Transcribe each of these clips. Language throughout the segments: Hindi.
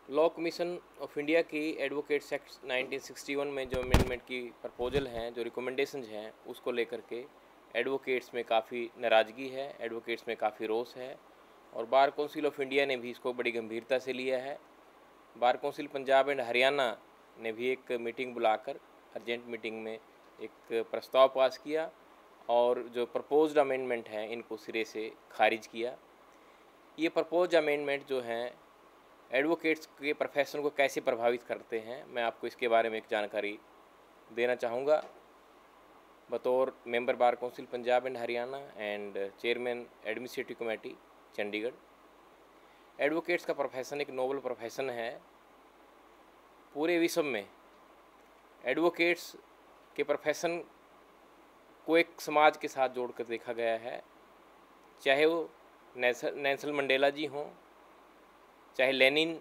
लॉ कमीशन ऑफ इंडिया की एडवोकेट्स एक्ट 1961 में जो अमेंडमेंट की प्रपोजल हैं, जो रिकमेंडेशंस हैं, उसको लेकर के एडवोकेट्स में काफ़ी नाराज़गी है, एडवोकेट्स में काफ़ी रोष है और बार कौंसिल ऑफ इंडिया ने भी इसको बड़ी गंभीरता से लिया है। Bar council Punjab and Haryana ने भी एक मीटिंग बुलाकर अर्जेंट मीटिंग में एक प्रस्ताव पास किया और जो प्रपोज्ड अमेंडमेंट हैं इनको सिरे से खारिज किया। ये प्रपोज अमेंडमेंट जो हैं एडवोकेट्स के प्रोफेशन को कैसे प्रभावित करते हैं, मैं आपको इसके बारे में एक जानकारी देना चाहूँगा। बतौर member bar council Punjab and Haryana and chairman administrative committee Chandigarh, advocates का प्रोफेशन एक नोबल प्रोफेशन है। पूरे विश्व में एडवोकेट्स के प्रोफेशन को एक समाज के साथ जोड़कर देखा गया है, चाहे वो नेल्सन मंडेला जी हों, चाहे लेनिन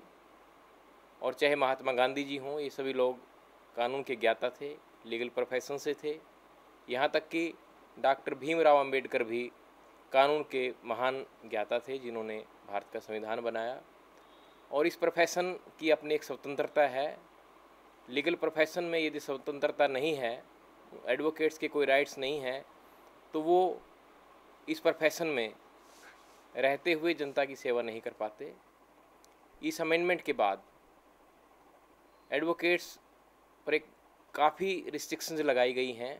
और चाहे महात्मा गांधी जी हों। ये सभी लोग कानून के ज्ञाता थे, लीगल प्रोफेशन से थे। यहाँ तक कि डॉक्टर भीमराव अंबेडकर भी कानून के महान ज्ञाता थे, जिन्होंने भारत का संविधान बनाया। और इस प्रोफेशन की अपनी एक स्वतंत्रता है। लीगल प्रोफेशन में यदि स्वतंत्रता नहीं है, एडवोकेट्स के कोई राइट्स नहीं है, तो वो इस प्रोफेशन में रहते हुए जनता की सेवा नहीं कर पाते। इस अमेंडमेंट के बाद एडवोकेट्स पर एक काफ़ी रिस्ट्रिक्शंस लगाई गई हैं।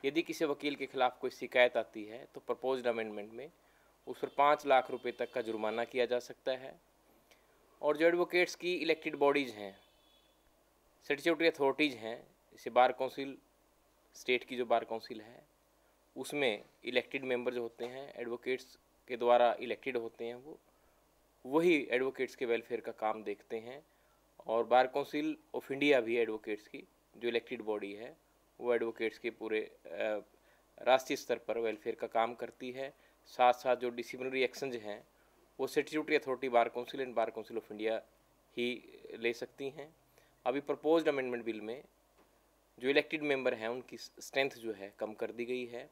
यदि किसी वकील के खिलाफ़ कोई शिकायत आती है तो प्रपोज्ड अमेंडमेंट में उस पर 5 लाख रुपए तक का जुर्माना किया जा सकता है। और जो एडवोकेट्स की इलेक्टेड बॉडीज़ हैं, स्टैट्यूटरी अथॉरिटीज़ हैं, जैसे बार काउंसिल, स्टेट की जो बार काउंसिल है, उसमें इलेक्टेड मेंबर जो होते हैं एडवोकेट्स के द्वारा इलेक्टेड होते हैं, वही एडवोकेट्स के वेलफेयर का काम देखते हैं। और बार काउंसिल ऑफ इंडिया भी एडवोकेट्स की जो इलेक्टेड बॉडी है, वो एडवोकेट्स के पूरे राष्ट्रीय स्तर पर वेलफेयर का काम करती है। साथ साथ जो डिसिप्लिनरी एक्शंस हैं वो statutory authority bar council and bar council of India ही ले सकती हैं। अभी प्रपोज्ड अमेंडमेंट बिल में जो इलेक्टेड मेंबर हैं उनकी स्ट्रेंथ जो है कम कर दी गई है।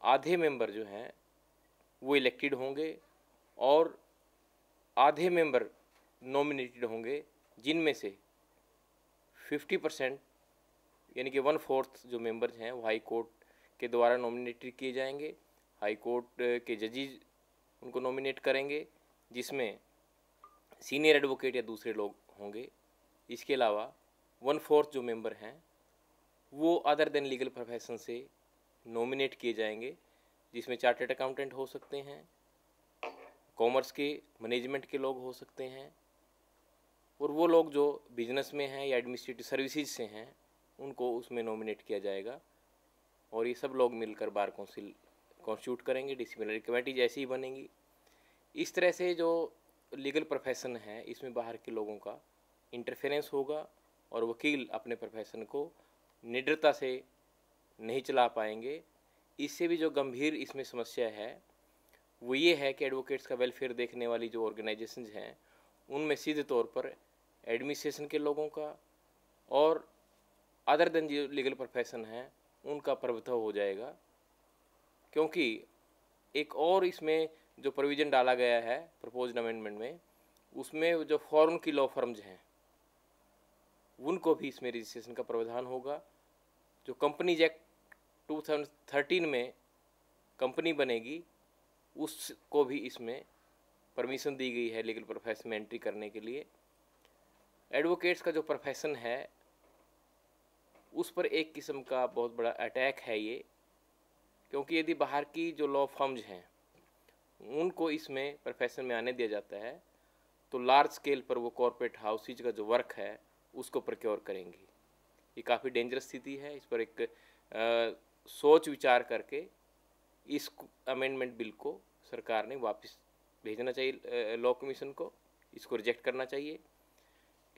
आधे मेंबर जो हैं वो इलेक्टेड होंगे और आधे मेंबर नॉमिनेटेड होंगे, जिनमें से 50% यानी कि 1/4 जो मेंबर्स हैं वो हाई कोर्ट के द्वारा नॉमिनेटेड किए जाएंगे। हाई कोर्ट के जजेज उनको नॉमिनेट करेंगे, जिसमें सीनियर एडवोकेट या दूसरे लोग होंगे। इसके अलावा 1/4 जो मेंबर हैं वो अदर देन लीगल प्रोफेशन से नॉमिनेट किए जाएंगे, जिसमें चार्टर्ड अकाउंटेंट हो सकते हैं, कॉमर्स के मैनेजमेंट के लोग हो सकते हैं, और वो लोग जो बिजनेस में हैं या एडमिनिस्ट्रेटिव सर्विसेज से हैं उनको उसमें नॉमिनेट किया जाएगा। और ये सब लोग मिलकर बार काउंसिल कॉन्स्टिट्यूट करेंगे, डिसिप्लिनरी कमेटी जैसी ही बनेगी। इस तरह से जो लीगल प्रोफेशन है इसमें बाहर के लोगों का इंटरफेरेंस होगा और वकील अपने प्रोफेशन को निडरता से नहीं चला पाएंगे। इससे भी जो गंभीर इसमें समस्या है वो ये है कि एडवोकेट्स का वेलफेयर देखने वाली जो ऑर्गेनाइजेशंस हैं उनमें सीधे तौर पर एडमिनिस्ट्रेशन के लोगों का और अदर देन जो लीगल प्रोफेशन है उनका प्रभुत्व हो जाएगा। क्योंकि एक और इसमें जो प्रोविज़न डाला गया है प्रपोज्ड अमेंडमेंट में, उसमें जो फॉरेन की लॉ फर्म्स हैं उनको भी इसमें रजिस्ट्रेशन का प्रावधान होगा। जो कंपनीज एक्ट 2013 में कंपनी बनेगी उसको भी इसमें परमिशन दी गई है लीगल प्रोफेशन में एंट्री करने के लिए। एडवोकेट्स का जो प्रोफेशन है उस पर एक किस्म का बहुत बड़ा अटैक है ये, क्योंकि यदि बाहर की जो लॉ फर्म्स हैं उनको इसमें प्रोफेशन में आने दिया जाता है तो लार्ज स्केल पर वो कॉरपोरेट हाउसेज का जो वर्क है उसको प्रोक्योर करेंगी। ये काफ़ी डेंजरस स्थिति है। इस पर एक सोच विचार करके इस अमेंडमेंट बिल को सरकार ने वापस भेजना चाहिए लॉ कमीशन को, इसको रिजेक्ट करना चाहिए।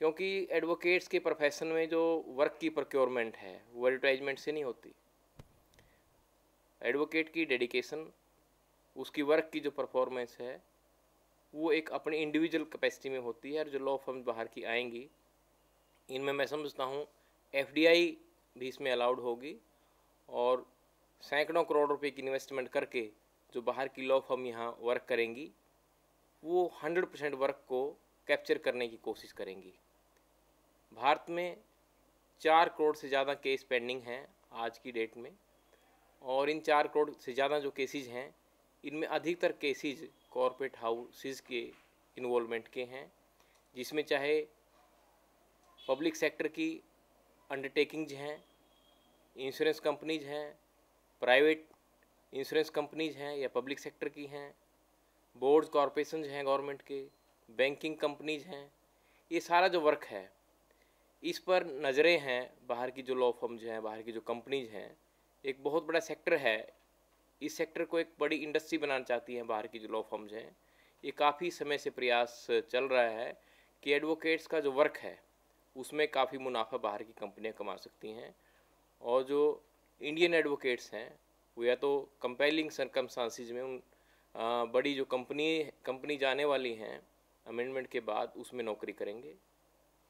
क्योंकि एडवोकेट्स के प्रोफेशन में जो वर्क की प्रोक्योरमेंट है वो एडवर्टाइजमेंट से नहीं होती। एडवोकेट की डेडिकेशन, उसकी वर्क की जो परफॉर्मेंस है वो एक अपनी इंडिविजुअल कैपेसिटी में होती है। और जो लॉ फर्म बाहर की आएंगी इनमें मैं समझता हूँ एफडीआई भी इसमें अलाउड होगी और सैकड़ों करोड़ रुपए की इन्वेस्टमेंट करके जो बाहर की लॉ फर्म यहाँ वर्क करेंगी वो 100% वर्क को कैप्चर करने की कोशिश करेंगी। भारत में 4 करोड़ से ज़्यादा केस पेंडिंग हैं आज की डेट में, और इन 4 करोड़ से ज़्यादा जो केसेस हैं, इनमें अधिकतर केसेस कॉरपोरेट हाउसेस के इन्वॉल्वमेंट के हैं, जिसमें चाहे पब्लिक सेक्टर की अंडरटेकिंग्स हैं, इंश्योरेंस कंपनीज हैं, प्राइवेट इंश्योरेंस कंपनीज हैं या पब्लिक सेक्टर की हैं, बोर्ड्स कॉरपोरेशंस हैं गवर्नमेंट के, बैंकिंग कंपनीज हैं। ये सारा जो वर्क है, इस पर नज़रें हैं बाहर की जो लॉ फर्म्स हैं, बाहर की जो कंपनीज हैं। एक बहुत बड़ा सेक्टर है, इस सेक्टर को एक बड़ी इंडस्ट्री बनाना चाहती हैं बाहर की जो लॉ फर्म्स हैं। ये काफ़ी समय से प्रयास चल रहा है कि एडवोकेट्स का जो वर्क है उसमें काफ़ी मुनाफा बाहर की कंपनियां कमा सकती हैं, और जो इंडियन एडवोकेट्स हैं वो या तो कंपेलिंग सरकमस्टांसिस में उन बड़ी जो कंपनी जाने वाली हैं अमेंडमेंट के बाद उसमें नौकरी करेंगे,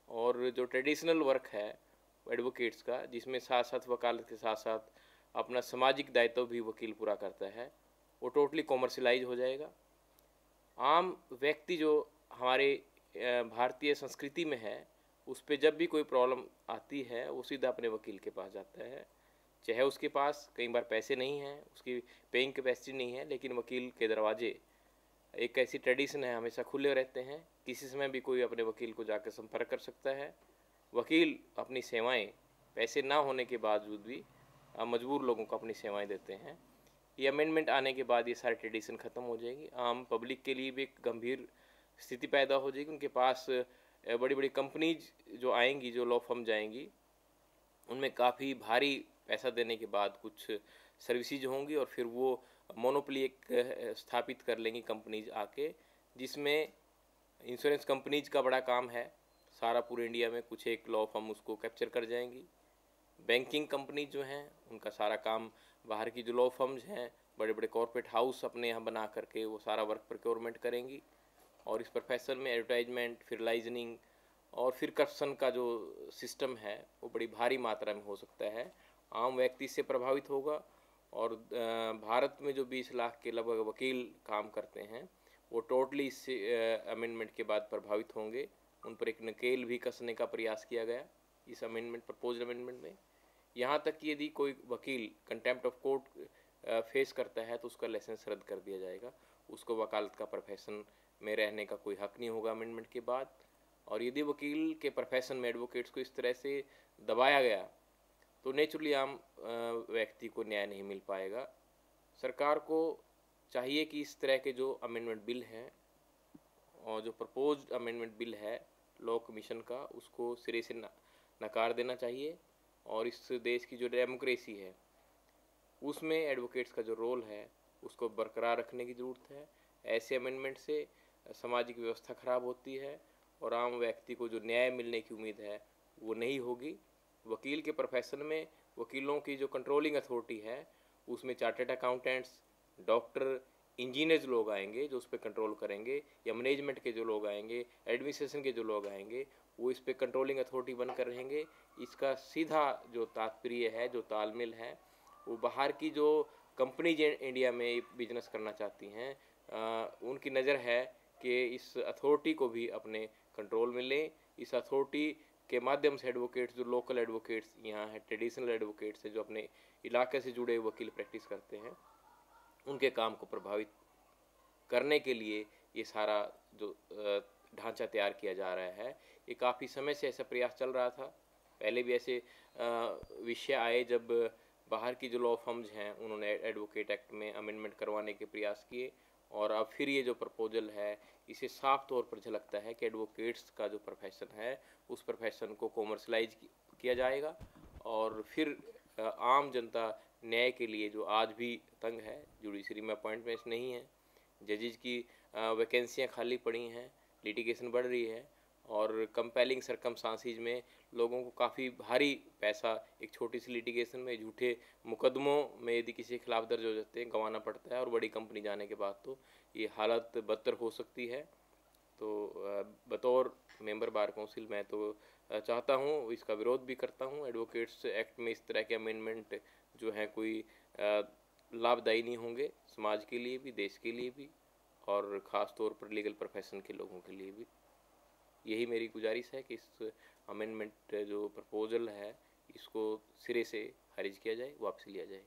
और जो ट्रेडिशनल वर्क है एडवोकेट्स का, जिसमें साथ साथ वकालत के साथ साथ अपना सामाजिक दायित्व भी वकील पूरा करता है, वो टोटली कॉमर्शलाइज हो जाएगा। आम व्यक्ति जो हमारे भारतीय संस्कृति में है, उस पर जब भी कोई प्रॉब्लम आती है वो सीधा अपने वकील के पास जाता है, चाहे उसके पास कई बार पैसे नहीं हैं, उसकी पेइंग कैपेसिटी नहीं है, लेकिन वकील के दरवाजे एक ऐसी ट्रेडिशन है हमेशा खुले रहते हैं। किसी समय भी कोई अपने वकील को जाकर संपर्क कर सकता है। वकील अपनी सेवाएं पैसे ना होने के बावजूद भी मजबूर लोगों को अपनी सेवाएं देते हैं। ये अमेंडमेंट आने के बाद ये सारी ट्रेडिशन ख़त्म हो जाएगी। आम पब्लिक के लिए भी एक गंभीर स्थिति पैदा हो जाएगी। उनके पास बड़ी बड़ी कंपनीज जो आएंगी, जो लॉ फर्म जाएंगी, उनमें काफ़ी भारी पैसा देने के बाद कुछ सर्विसेज होंगी, और फिर वो मोनोपोली एक स्थापित कर लेंगी कंपनीज आके, जिसमें इंश्योरेंस कंपनीज का बड़ा काम है सारा पूरे इंडिया में, कुछ एक लॉ फर्म उसको कैप्चर कर जाएंगी। बैंकिंग कंपनी जो हैं उनका सारा काम बाहर की जो लॉ फर्म्स हैं, बड़े बड़े कॉरपोरेट हाउस अपने यहाँ बना करके वो सारा वर्क प्रोक्योरमेंट करेंगी, और इस प्रोफेशन में एडवर्टाइजमेंट, फिर लाइजनिंग और फिर करप्शन का जो सिस्टम है वो बड़ी भारी मात्रा में हो सकता है। आम व्यक्ति से प्रभावित होगा, और भारत में जो 20 लाख के लगभग वकील काम करते हैं वो टोटली इस अमेंडमेंट के बाद प्रभावित होंगे। उन पर एक नकेल भी कसने का प्रयास किया गया इस अमेंडमेंट, प्रपोज्ड अमेंडमेंट में। यहाँ तक कि यदि कोई वकील कंटेम्प्ट ऑफ कोर्ट फेस करता है तो उसका लाइसेंस रद्द कर दिया जाएगा, उसको वकालत का प्रोफेशन में रहने का कोई हक नहीं होगा अमेंडमेंट के बाद। और यदि वकील के प्रोफेशन में एडवोकेट्स को इस तरह से दबाया गया तो नेचुरली आम व्यक्ति को न्याय नहीं मिल पाएगा। सरकार को चाहिए कि इस तरह के जो अमेंडमेंट बिल हैं और जो प्रपोज्ड अमेंडमेंट बिल है लॉ कमीशन का, उसको सिरे से नकार देना चाहिए, और इस देश की जो डेमोक्रेसी है उसमें एडवोकेट्स का जो रोल है उसको बरकरार रखने की ज़रूरत है। ऐसे अमेंडमेंट से सामाजिक व्यवस्था खराब होती है और आम व्यक्ति को जो न्याय मिलने की उम्मीद है वो नहीं होगी। वकील के प्रोफेशन में वकीलों की जो कंट्रोलिंग अथॉरिटी है उसमें चार्टर्ड अकाउंटेंट्स, डॉक्टर, इंजीनियर्स लोग आएंगे जो उस पर कंट्रोल करेंगे, या मैनेजमेंट के जो लोग आएंगे, एडमिनिस्ट्रेशन के जो लोग आएंगे, वो इस पर कंट्रोलिंग अथॉरिटी बनकर रहेंगे। इसका सीधा जो तात्पर्य है, जो तालमेल है, वो बाहर की जो कंपनीज इंडिया में बिजनेस करना चाहती हैं, उनकी नज़र है कि इस अथॉरिटी को भी अपने कंट्रोल में लें। इस अथॉरिटी के माध्यम से एडवोकेट्स, जो लोकल एडवोकेट्स यहाँ हैं, ट्रेडिशनल एडवोकेट्स हैं, जो अपने इलाके से जुड़े वकील प्रैक्टिस करते हैं, उनके काम को प्रभावित करने के लिए ये सारा जो ढांचा तैयार किया जा रहा है। ये काफ़ी समय से ऐसा प्रयास चल रहा था। पहले भी ऐसे विषय आए जब बाहर की जो लॉ फर्म्स हैं उन्होंने एडवोकेट एक्ट में अमेंडमेंट करवाने के प्रयास किए, और अब फिर ये जो प्रपोजल है इसे साफ तौर पर झलकता है कि एडवोकेट्स का जो प्रोफेशन है उस प्रोफेशन को कॉमर्शलाइज किया जाएगा, और फिर आम जनता न्याय के लिए जो आज भी तंग है, जुडिशरी में अपॉइंटमेंट्स नहीं है, जजेज की वैकेंसियाँ खाली पड़ी हैं, लिटिगेशन बढ़ रही है, और कंपेलिंग सरकमस्टांसिस में लोगों को काफ़ी भारी पैसा एक छोटी सी लिटिगेशन में, झूठे मुकदमों में यदि किसी के खिलाफ दर्ज हो जाते हैं, गंवाना पड़ता है, और बड़ी कंपनी जाने के बाद तो ये हालत बदतर हो सकती है। तो बतौर मेंबर बार काउंसिल मैं तो चाहता हूँ, इसका विरोध भी करता हूँ। एडवोकेट्स एक्ट में इस तरह के अमेंडमेंट जो हैं कोई लाभदायी नहीं होंगे समाज के लिए भी, देश के लिए भी, और ख़ास तौर पर लीगल प्रोफेशन के लोगों के लिए भी। यही मेरी गुजारिश है कि इस अमेंडमेंट जो प्रपोज़ल है इसको सिरे से खारिज किया जाए, वापस लिया जाए।